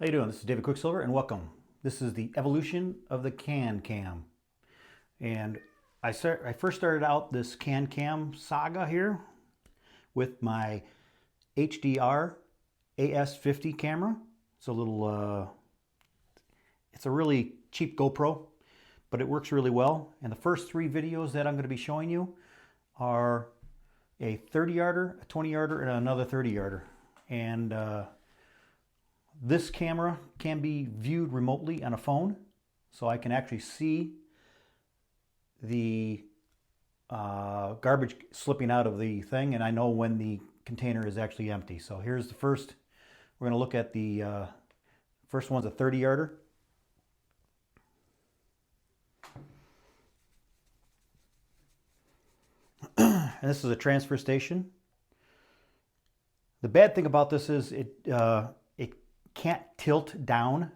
How you doing? This is David Qukslvr and welcome. This is the evolution of the CanCam. And I first started out this CanCam saga here with my HDR AS50 camera. It's a little, it's a really cheap GoPro, but it works really well. And the first three videos that I'm going to be showing you are a 30-yarder, a 20-yarder, and another 30-yarder. And this camera can be viewed remotely on a phone, so I can actually see the garbage slipping out of the thing, and I know when the container is actually empty. So here's the first. We're going to look at the first one's a 30-yarder. And this is a transfer station. The bad thing about this is it can't tilt down.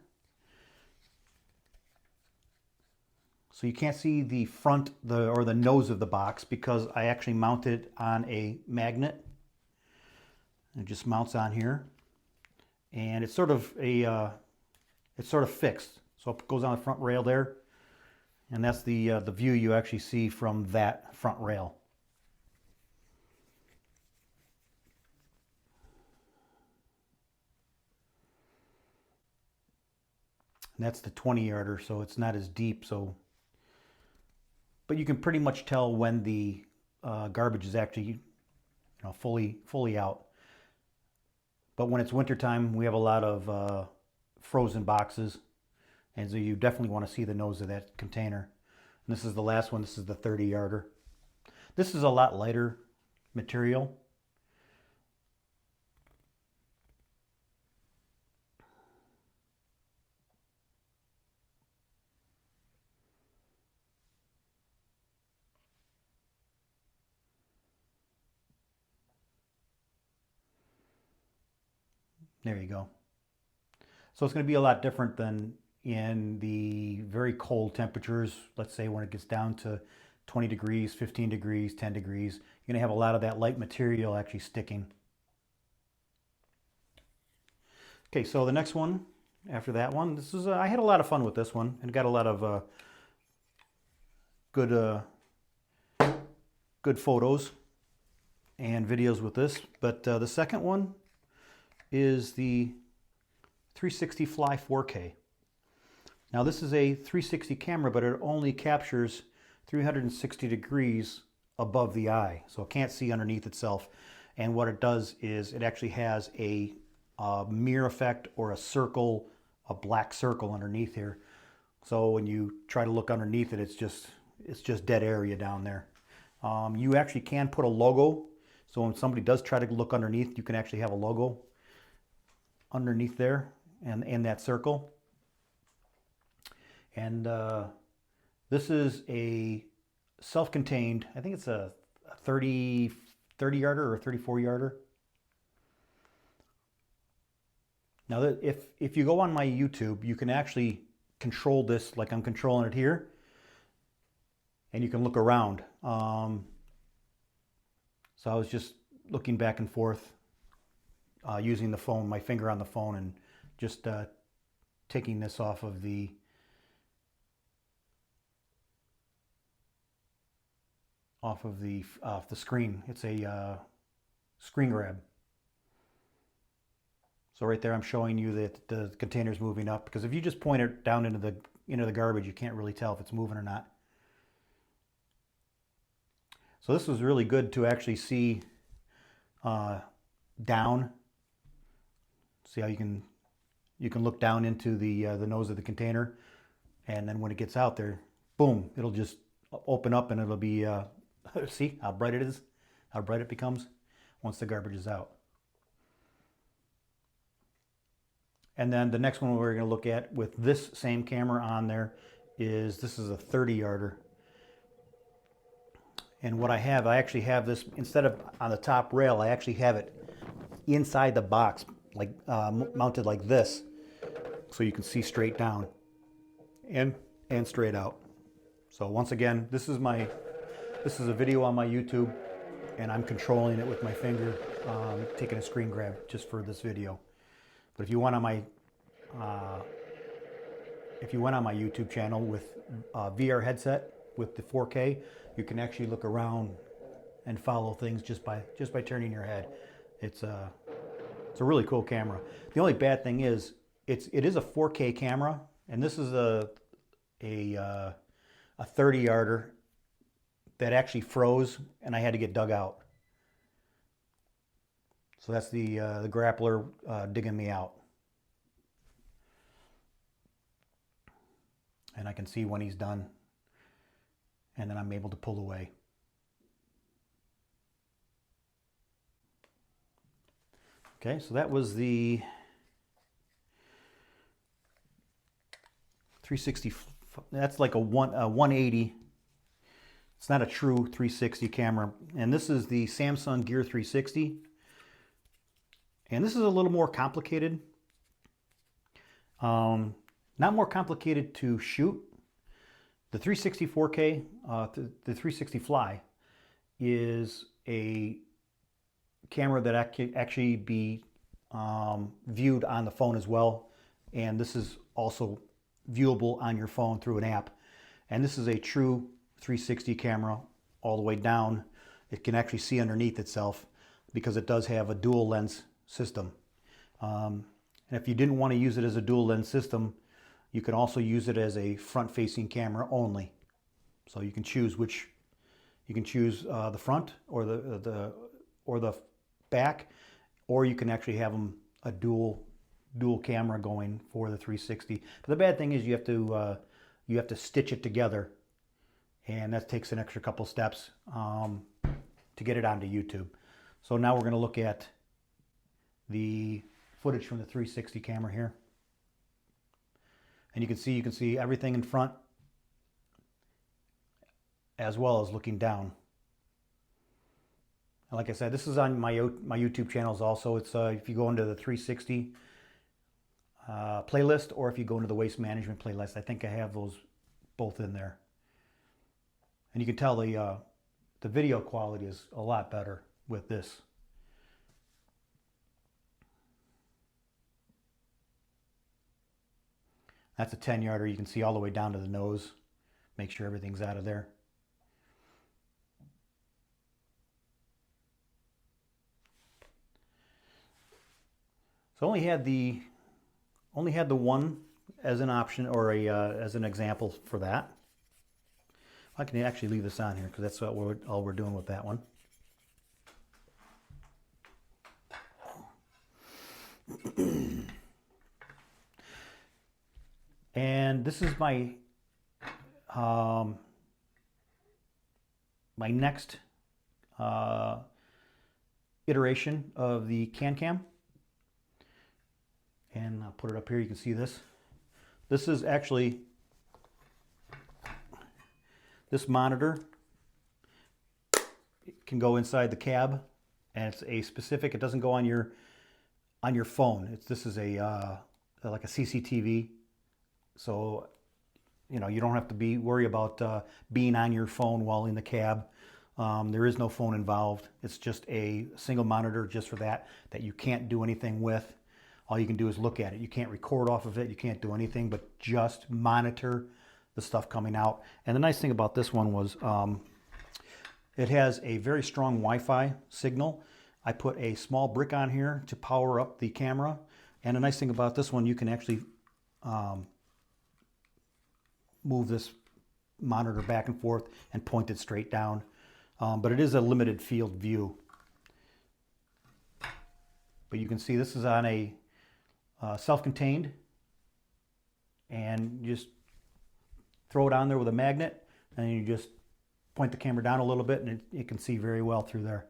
So you can't see the front or the nose of the box because I actually mounted it on a magnet. It just mounts on here. And it's sort of fixed. So it goes on the front rail there. And that's the view you actually see from that front rail. And that's the 20-yarder, so it's not as deep. But you can pretty much tell when the garbage is actually, fully out. But when it's wintertime, we have a lot of frozen boxes, and so you definitely want to see the nose of that container. And this is the last one. This is the 30-yarder. This is a lot lighter material. There you go. So it's going to be a lot different than in the very cold temperatures. Let's say when it gets down to 20 degrees, 15 degrees, 10 degrees, you're going to have a lot of that light material actually sticking. Okay, so the next one after that one, this is I had a lot of fun with this one and got a lot of good photos and videos with this. But the second one is the 360 Fly 4K. Now this is a 360 camera, but it only captures 360 degrees above the eye, so it can't see underneath itself. And what it does is it actually has a mirror effect or a circle, a black circle underneath here. So when you try to look underneath it, it's just dead area down there. You actually can put a logo, so when somebody does try to look underneath, you can actually have a logo underneath there and in that circle. And this is a self-contained, I think it's a 30-yarder or a 34-yarder. Now if you go on my YouTube, you can actually control this like I'm controlling it here, and you can look around. So I was just looking back and forth using the phone, my finger on the phone, and just taking this off of the screen. It's a screen grab. So right there, I'm showing you that the container's moving up, because if you just point it down into the garbage, you can't really tell if it's moving or not. So this was really good to actually see down. See how you can look down into the nose of the container, and then when it gets out there, boom, it'll just open up and it'll be see how bright it is, how bright it becomes once the garbage is out. And then the next one we're going to look at with this same camera on there is, this is a 30-yarder. And what I actually have this, instead of on the top rail, I actually have it inside the box, like mounted like this, so you can see straight down and straight out. So once again, this is a video on my YouTube, and I'm controlling it with my finger, taking a screen grab just for this video. But if you want on my if you went on my YouTube channel with a VR headset with the 4K, you can actually look around and follow things just by turning your head. It's a really cool camera. The only bad thing is it is a 4K camera, and this is a 30-yarder that actually froze, and I had to get dug out. So that's the grappler digging me out. And I can see when he's done, and then I'm able to pull away. Okay, so that was the 360. That's like a 180. It's not a true 360 camera. And this is the Samsung Gear 360. And this is a little more complicated. Not more complicated to shoot. The 360 4K, the 360 Fly, is a camera that can actually be viewed on the phone as well. And this is also viewable on your phone through an app. And this is a true 360 camera all the way down. It can actually see underneath itself because it does have a dual lens system. And if you didn't want to use it as a dual lens system, you can also use it as a front-facing camera only. So you can choose which, you can choose the front or the back, or you can actually have them a dual camera going for the 360. But the bad thing is you have to stitch it together, and that takes an extra couple steps to get it onto YouTube. So now we're going to look at the footage from the 360 camera here. And you can see everything in front as well as looking down. And like I said, this is on my YouTube channels also. It's if you go into the 360 playlist, or if you go into the waste management playlist. I think I have those both in there. And you can tell the video quality is a lot better with this. That's a 10-yarder. You can see all the way down to the nose. Make sure everything's out of there. So only had the one as an option, or as an example for that. I can actually leave this on here because that's all we're doing with that one. And this is my my next iteration of the CanCam. And I'll put it up here. You can see this. This is actually, this monitor, it can go inside the cab, and it's a specific, it doesn't go on your phone. This is a like a CCTV. So, you know, you don't have to worry about being on your phone while in the cab. There is no phone involved. It's just a single monitor just for that you can't do anything with. All you can do is look at it. You can't record off of it. You can't do anything but just monitor the stuff coming out. And the nice thing about this one was it has a very strong Wi-Fi signal. I put a small brick on here to power up the camera. And the nice thing about this one, you can actually move this monitor back and forth and point it straight down. But it is a limited field view. But you can see this is on a self-contained, and you just throw it on there with a magnet, and you just point the camera down a little bit, and it can see very well through there.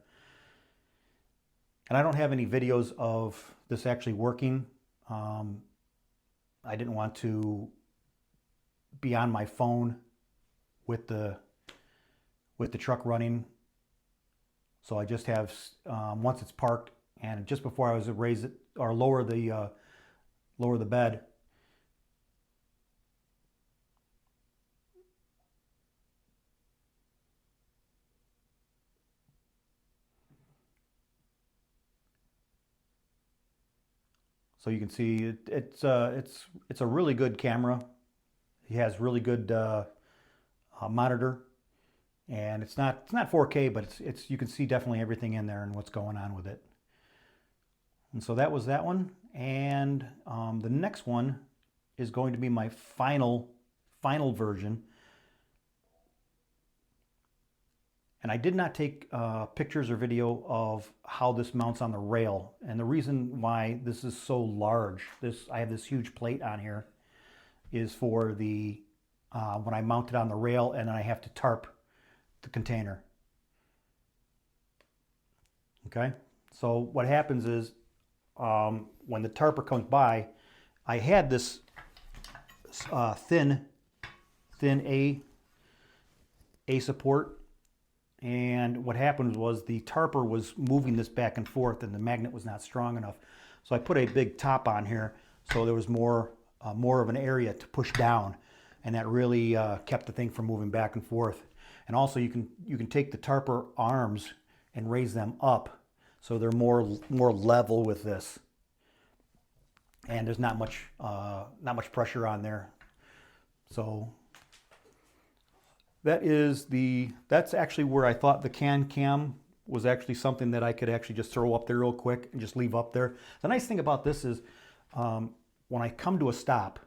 And I don't have any videos of this actually working. I didn't want to be on my phone with the truck running, so I just have once it's parked, and just before I was to raise it or lower the bed, So you can see it's a really good camera. It has really good monitor, and it's not 4K, but it's you can see definitely everything in there and what's going on with it. And so that was that one. And the next one is going to be my final version. And I did not take pictures or video of how this mounts on the rail. And the reason why this is so large, I have this huge plate on here, is for the when I mount it on the rail and then I have to tarp the container. Okay, so what happens is when the tarper comes by, I had this thin A support, and what happened was the tarper was moving this back and forth and the magnet was not strong enough. So I put a big top on here so there was more of an area to push down, and that really kept the thing from moving back and forth. And also you can take the tarper arms and raise them up so they're more level with this, and there's not much pressure on there. So that's actually where I thought the CanCam was actually something that I could actually just throw up there real quick and just leave up there. The nice thing about this is when I come to a stop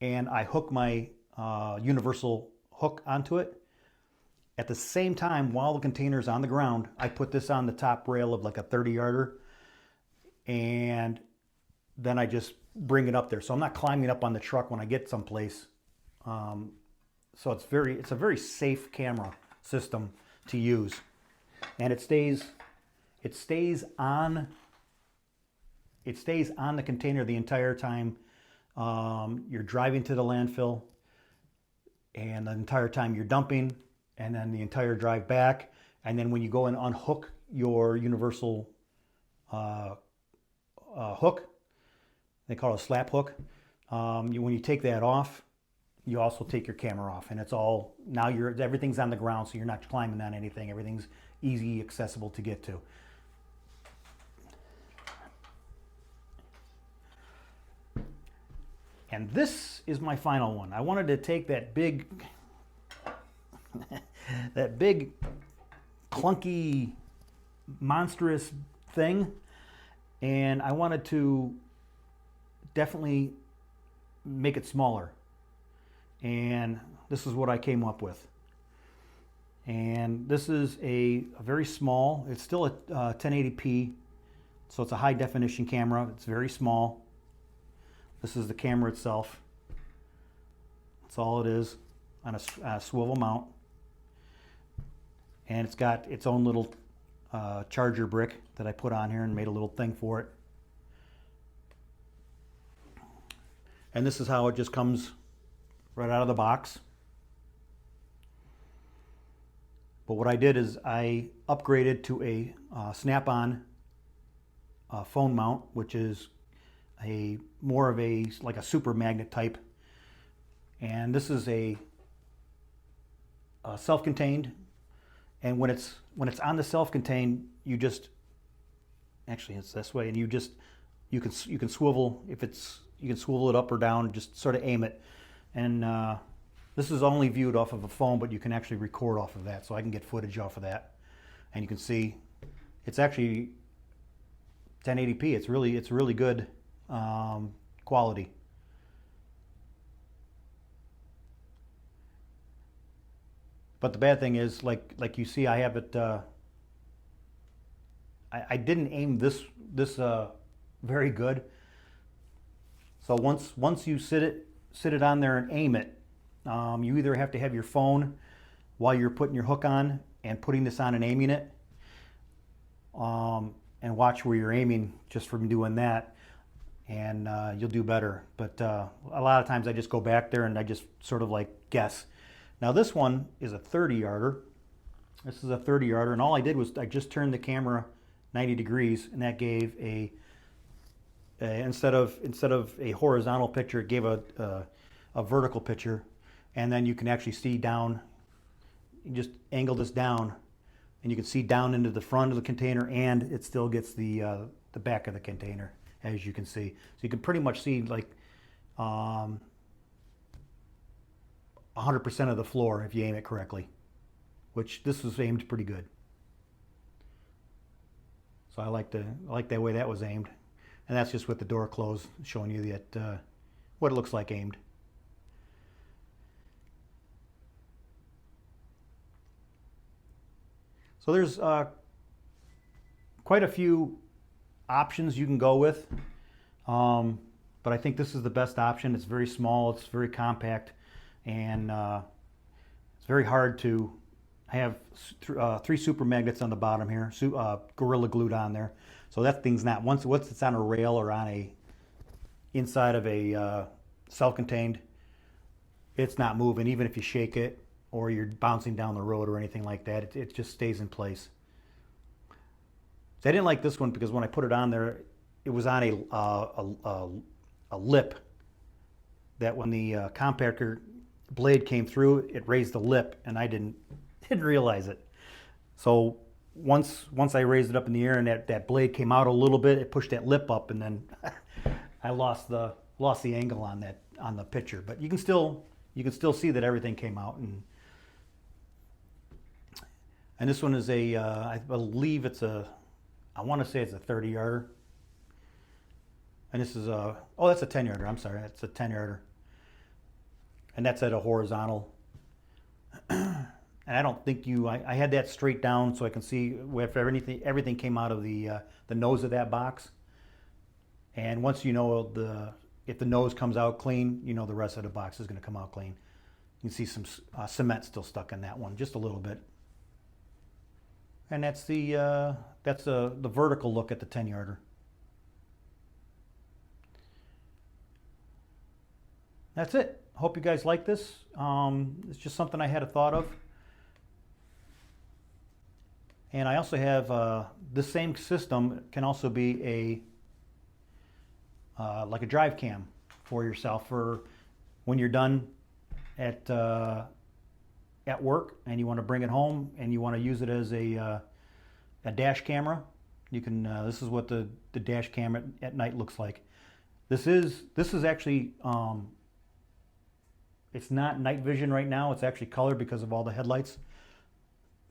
and I hook my universal hook onto it, at the same time while the container's on the ground, I put this on the top rail of like a 30-yarder, and then I just bring it up there. So I'm not climbing up on the truck when I get someplace. So it's a very safe camera system to use, and it stays on the container the entire time you're driving to the landfill, and the entire time you're dumping, and then the entire drive back, and then when you go and unhook your universal hook, they call it a slap hook. When you take that off, you also take your camera off, and it's all, now everything's on the ground, so you're not climbing on anything. Everything's easy, accessible to get to. And this is my final one. I wanted to take that big, that big, clunky, monstrous thing, and I wanted to definitely make it smaller. And this is what I came up with. And this is a very small, it's still a 1080p, so it's a high definition camera. It's very small. This is the camera itself. That's all it is, on a swivel mount. And it's got its own little charger brick that I put on here and made a little thing for it. And this is how it just comes right out of the box. But what I did is I upgraded to a snap-on phone mount, which is more of like a super magnet type. And this is a self-contained. And when it's on the self-contained, you just, actually it's this way, and you can swivel, you can swivel it up or down, just sort of aim it. And this is only viewed off of a phone, but you can actually record off of that, so I can get footage off of that. And you can see it's actually 1080p. It's really good quality. But the bad thing is, like you see, I have it. I didn't aim this very good. So once you sit it on there and aim it, you either have to have your phone while you're putting your hook on and putting this on and aiming it, and watch where you're aiming just from doing that, and you'll do better. But a lot of times I just go back there and I just sort of like guess. Now this one is a 30-yarder. This is a 30-yarder, and all I did was I just turned the camera 90 degrees, and that gave instead of a horizontal picture, it gave a vertical picture, and then you can actually see down. You just angle this down, and you can see down into the front of the container, and it still gets the back of the container as you can see. So you can pretty much see like 100% of the floor if you aim it correctly, which this was aimed pretty good. So I like that way that was aimed. And that's just with the door closed, showing you that what it looks like aimed. So there's quite a few options you can go with, but I think this is the best option. It's very small, it's very compact, and it's very hard to have 3 super magnets on the bottom here, Gorilla glued on there. So that thing's not, once it's on a rail or on a inside of a self-contained, it's not moving, even if you shake it or you're bouncing down the road or anything like that. It just stays in place. So I didn't like this one because when I put it on there, it was on a lip that when the compactor blade came through, it raised the lip, and I didn't realize it. So once I raised it up in the air and that blade came out a little bit, it pushed that lip up, and then I lost the angle on the picture. But you can still see that everything came out. And this one is I believe it's I want to say it's a 30-yarder. And this is that's a 10-yarder. I'm sorry, that's a 10-yarder. And that's at a horizontal. And I don't think I had that straight down so I can see if everything came out of the nose of that box. And once you know if the nose comes out clean, you know the rest of the box is going to come out clean. You can see some cement still stuck in that one, just a little bit. And that's the vertical look at the 10-yarder. That's it. Hope you guys like this. It's just something I had a thought of. And I also have this same system can also be like a drive cam for yourself for when you're done at work and you want to bring it home and you want to use it as a dash camera. You can. This is what the dash cam at night looks like. This is actually. It's not night vision right now. It's actually color because of all the headlights.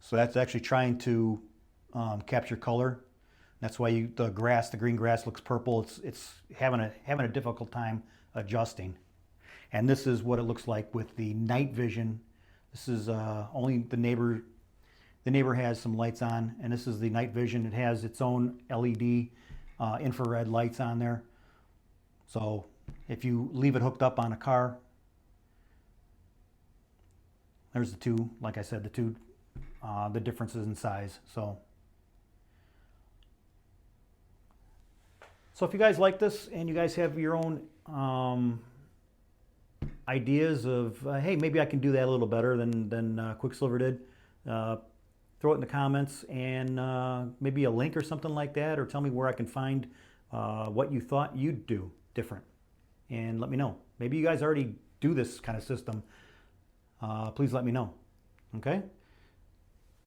So that's actually trying to capture color. That's why the green grass looks purple. It's having a difficult time adjusting. And this is what it looks like with the night vision. This is only the neighbor. The neighbor has some lights on, and this is the night vision. It has its own LED infrared lights on there. So if you leave it hooked up on a car, there's the two, like I said, the differences in size. So if you guys like this and you guys have your own ideas of, hey, maybe I can do that a little better than Qukslvr did, throw it in the comments and maybe a link or something like that, or tell me where I can find what you thought you'd do different. And let me know. Maybe you guys already do this kind of system. Please let me know. Okay?